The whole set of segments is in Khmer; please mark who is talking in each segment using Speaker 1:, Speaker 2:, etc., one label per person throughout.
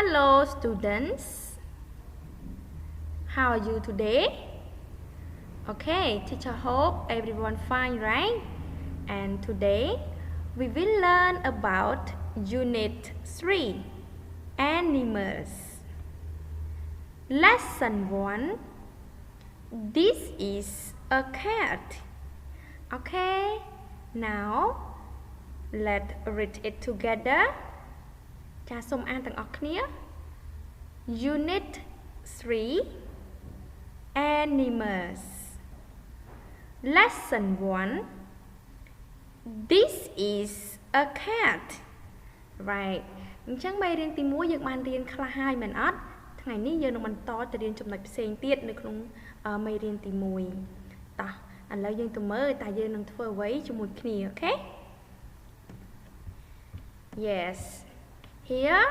Speaker 1: Hello students, how are you today? Okay, teacher hope everyone fine, right? And today we will learn about Unit 3, Animals. Lesson 1. This is a cat. Okay, now let's read it together. ចាសូមអានទាំងអស់គ្នា Unit 3 Animals Lesson 1 This is a cat Right អញ្ចឹងមេរៀនទី1យើងបានរៀនខ្លះហើយមែនអត់ថ្ងៃនេះយើងនឹងបន្តទៅរៀនចំណុចផ្សេងទៀតនៅក្នុងមេរៀនទី1តោះឥឡូវយើងទៅមើលតើយើងនឹងធ្វើអ្វីជាមួយគ្នាអូខេ Yes Here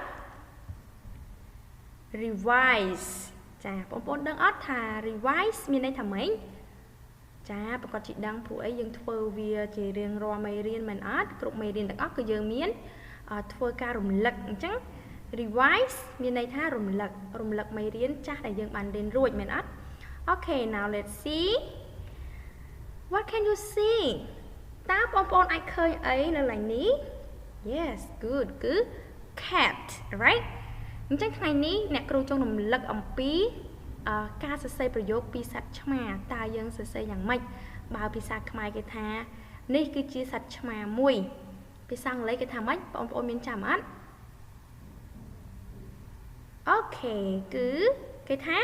Speaker 1: revise ចាបងប្អូនដឹងអត់ថា revise មានន័យថាម៉េចចាប្រកាសជាដឹងព្រោះអីយើងធ្វើវាជារៀងរាល់មេរៀនមែនអត់គ្រប់មេរៀនទាំងអស់គឺយើងមានធ្វើការរំលឹកអញ្ចឹង revise មានន័យថារំលឹកមេរៀនចាស់ដែលយើងបានរៀនរួចមែនអត់ Okay now let's see What can you see តើបងប្អូនអាចឃើញអីនៅឡើយនេះ Yes good គឺcat right អញ្ចឹងថ្ងៃនេះអ្នកគ្រូចង់រំលឹកអំពីការសរសេរប្រយោគពីសត្វឆ្មាតើយើងសរសេរយ៉ាងម៉េចបើភាសាខ្មែរគេថានេះគឺជាសត្វឆ្មាមួយភាសាអង់គ្លេសគេថាម៉េចបងប្អូនមានចាំអត់អូខេគឺគេថា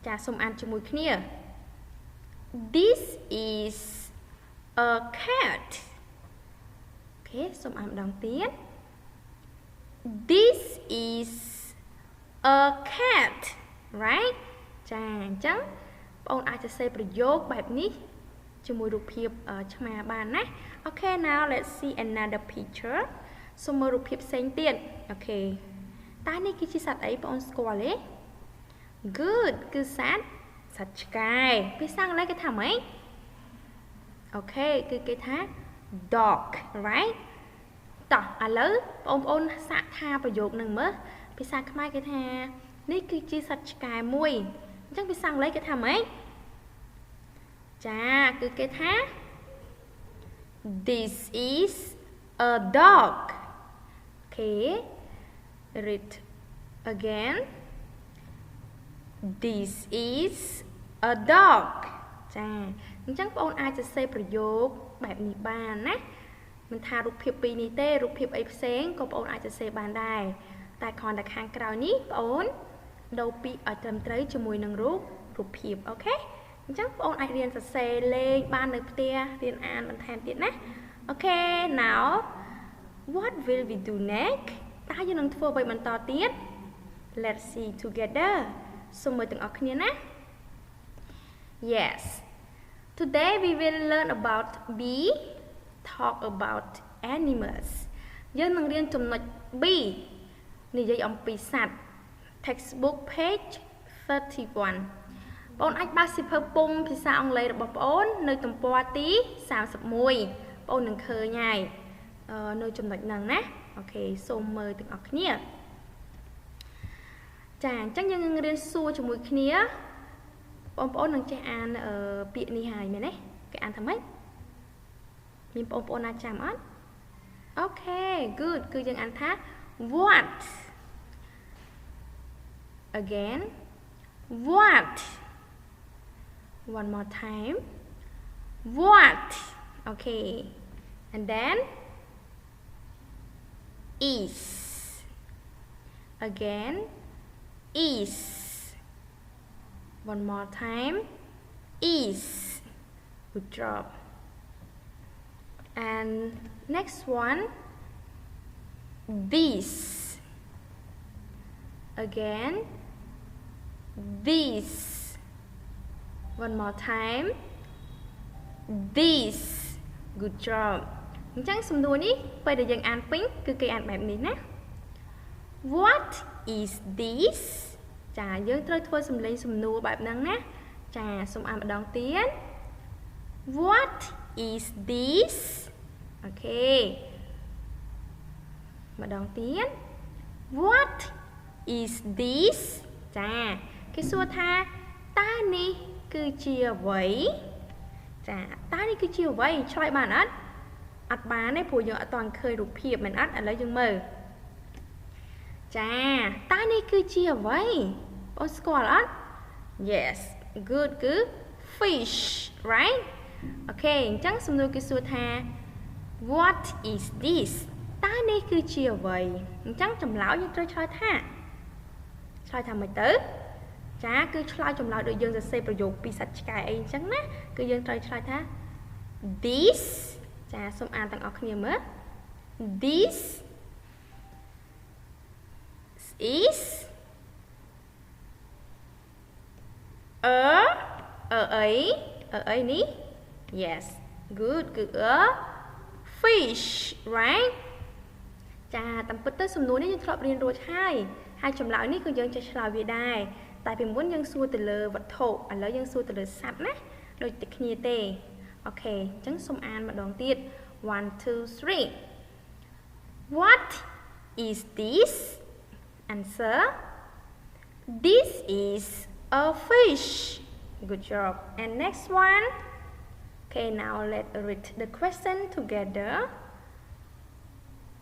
Speaker 1: ចាសូមអានជាមួយគ្នា This is a cat អូខេសូមអានម្ដងទៀត This is a cat right ចាអញ្ចឹងបងអាចសរសេរប្រយោគបែបនេះជាមួយរូបភាពឆ្មាបានណា Okay now let's see another picture សូមមើលរូបភាពផ្សេងទៀតអូខេតើនេះគឺជាសត្វអីបងស្គាល់ទេ Good គឺសត្វឆ្កែភាសាអង់គ្លេសគេថាម៉េចអូខេគឺគេថា dog right តោះឥឡូវបងប្អូនសាកថាប្រយោគនឹងមើលភាសាខ្មែរគេថានេះគឺជាសត្វឆ្កែមួយអញ្ចឹងភាសាអង់គ្លេសគេថាម៉េចចាគឺគេថា This is a dog Okay read again This is a dog ចាអញ្ចឹងបងប្អូនអាចសរសេរប្រយោគបែបនេះបានណាមិនថារូបភាពពីរនេះទេរូបភាពអីផ្សេងក៏បងប្អូនអាចសរសេរបានដែរតែគ្រាន់តែខាងក្រោយនេះបងប្អូនដូរពាក្យឲ្យត្រឹមត្រូវជាមួយនឹងរូបភាពអូខេអញ្ចឹងបងប្អូនអាចរៀនសរសេរលេខបាននៅផ្ទះរៀនអានបន្ថែមទៀតណាអូខេ now what will we do next តើយើងនឹងធ្វើអ្វីបន្តទៀត let's see together សូមមើលទាំងអស់គ្នាណា Yes today we will learn about bee talk about animals យើងនឹងរៀនចំណុច B និយាយអំពីសត្វ textbook page 31បងប្អូនអាចបើកសៀវភៅពុម្ពភាសាអង់គ្លេសរបស់បងប្អូននៅទំព័រទី31បងប្អូននឹងឃើញហើយនៅចំណុចហ្នឹងណាអូខេសូមមើលទាំងអស់គ្នាចាអញ្ចឹងយើងនឹងរៀនសួរជាមួយគ្នាបងប្អូននឹងចេះអានពាក្យនេះហើយមែនទេគេអានថាម៉េចមានបងប្អូនណាចាំអត់អូខេ good គឺយើងអានថា what again what one more time what okay and then is again is one more time is good job and next one this again this one more time this good job អញ្ចឹងសំណួរនេះពេលដែលយើងអានពេញគឺគេអានបែបនេះណា What is this ចាយើងត្រូវធ្វើសំឡេងសំណួរបែបហ្នឹងណាចាសូមអានម្ដងទៀត What is this អូខេម្ដងទៀត What is this ចាគេសួរថាតើនេះគឺជាអ្វីចាតើនេះគឺជាអ្វីឆ្លើយបានអត់អត់បានទេព្រោះយើងអត់ទាន់ឃើញរូបភាពមែនអត់ឥឡូវយើងមើលចាតើនេះគឺជាអ្វីអូនស្គាល់អត់ Yes good គឺ fish right អូខេអញ្ចឹងសំណួរគេសួរថា What is this តើនេះគឺជាអ្វីអញ្ចឹងចម្លើយយើងត្រូវឆ្លើយថាម៉េចទៅចាគឺឆ្លើយចម្លើយដូចយើងសរសេរប្រយោគពីសត្វឆ្កែអីអញ្ចឹងណាគឺយើងត្រូវឆ្លើយថា this ចាសូមអានទាំងអស់គ្នាមើល this is a នេះ yes good គឺ a fish right ចាតាមពិតទៅសំណួរនេះយើងធ្លាប់រៀនរួចហើយចម្លើយនេះក៏យើងចេះឆ្លើយវាដែរតែពីមុនយើងសួរទៅលើវត្ថុឥឡូវយើងសួរទៅលើសត្វណាដូចតែគ្នាទេអូខេអញ្ចឹងសូមអានម្ដងទៀត 1 2 3 What is this answer This is a fish good job and next one okay now let's read the question together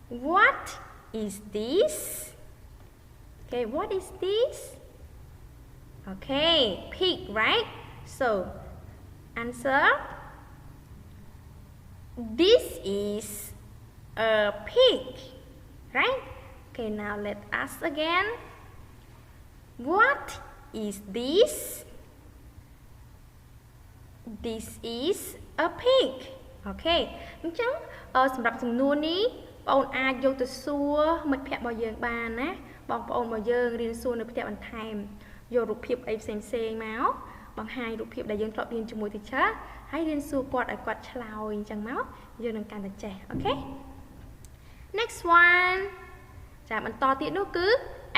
Speaker 1: What is this okay what is this okay pig right so answer this is a pig right okay now let's ask again what is this this is a pig okay អញ្ចឹងសម្រាប់សំណួរនេះបងអាចយកទៅសួរមិត្តភ័ក្តិរបស់យើងបានណាបងប្អូនរបស់យើងរៀនសួរនៅផ្ទះបន្ថែមយករូបភាពអីផ្សេងមកបង្ហាញរូបភាពដែលយើងធ្លាប់រៀនជាមួយ teacher ហើយរៀនសួរគាត់ឲ្យគាត់ឆ្លើយអញ្ចឹងមកយើងនឹងកាន់តែចេះអូខេ next one ចាបន្តទៀតនោះគឺ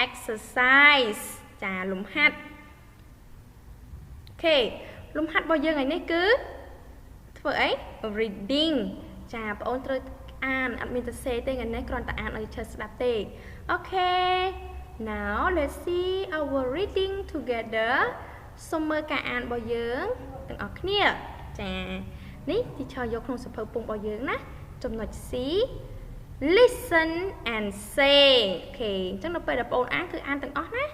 Speaker 1: exercise ចាលំហាត់អូខេលំហាត់របស់យើងថ្ងៃនេះគឺធ្វើអី reading ចាបងអូនត្រូវអានអត់មានសរសេរទេថ្ងៃនេះគ្រាន់តែអានឲ្យឈើស្ដាប់ទេអូខេ now let's see our reading together សូមមើលការអានរបស់យើងទាំងអស់គ្នាចានេះ teacher យកក្នុងសៀវភៅពងរបស់យើងណាចំណុច C listen and say អូខេអញ្ចឹងនៅពេលដែលបងអូនអានគឺអានទាំងអស់ណាក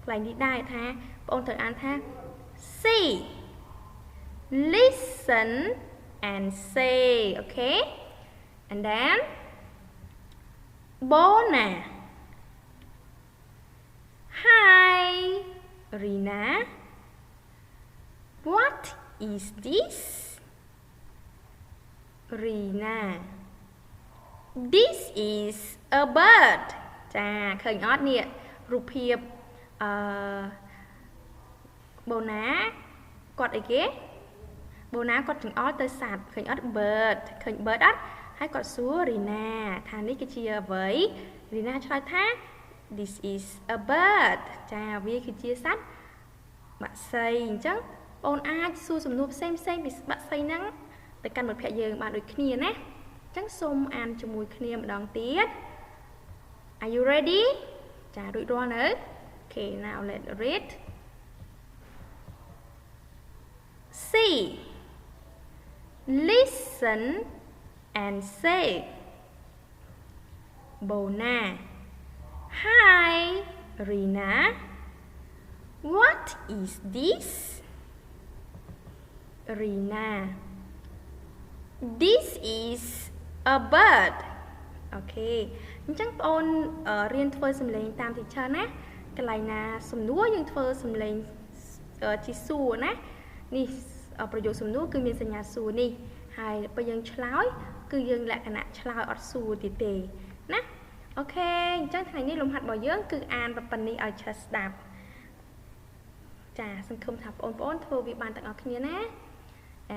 Speaker 1: ន្លែងនេះដែរថាបងអូនត្រូវអានថា see listen and say okay and then Bona hi Rina what is this Rina this is a bird ចាឃើញអត់នេះរូបភាពបូណាគាត់អីគេបូណាគាត់ចង្អុលទៅសត្វឃើញអត់ bird ឃើញ bird អត់ហើយគាត់សួររីណាថានេះគឺជាអ្វីរីណាឆ្លើយថា this is a bird ចាវាគឺជាសត្វបក្សីអញ្ចឹងបងអាចសួរសំណួរផ្សេងពីបក្សីហ្នឹងទៅកាន់មិត្តភ័ក្តិយើងបានដូចគ្នាណាអញ្ចឹងសូមអានជាមួយគ្នាម្ដងទៀត Are you ready ចារួចរាល់នៅ Okay now let's read See Listen and say Bona Hi Rina What is this Rina This is a bird អូខេអញ្ចឹងបងអូនរៀនធ្វើសំឡេងតាម teacher ណាកន្លែងណាសំណួរយើងធ្វើសំឡេងជាសួរណានេះប្រយោគសំណួរគឺមានសញ្ញាសួរនេះហើយពេលយើងឆ្លើយគឺយើងលក្ខណៈឆ្លើយអត់សួរទៀតទេណាអូខេអញ្ចឹងថ្ងៃនេះលំហាត់របស់យើងគឺអានប៉ុណ្្នេះឲ្យឆាស្ដាប់ចាសង្ឃឹមថាបងប្អូនធ្វើវាបានទាំងអស់គ្នាណា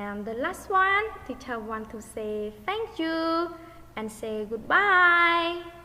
Speaker 1: and the last one teacher want to say thank you and say goodbye